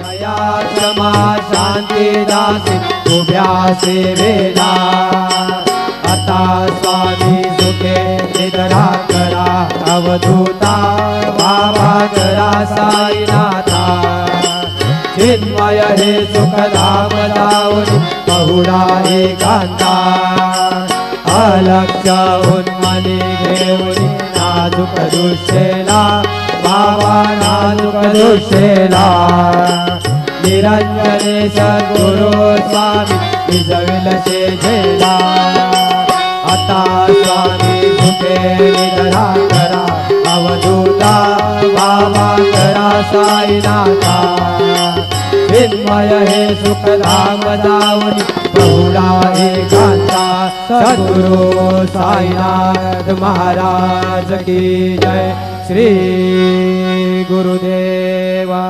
दया क्षमा शांती दासी उभ्या सेवेला आता स्वामी सुखे निद्रा करा अवधूता बाबा करा साईनाथा चिन्मय हे सुखधाम जाऊन बहुडा एकांता अलक्ष उन्मनी घेऊन नाजुक दृष्टेला बाबा नाजुक दृष्टेला निरंजने सद्गुरु स्वामी निजविल शेजेला आता स्वामी सुखे निद्रा करा अवधूता बाबा करा साईनाथा चिन्मय हे सुखधाम जाऊन बहुडा एकांता सद्गुरु साईनाथ महाराज की जय। श्री गुरुदेवा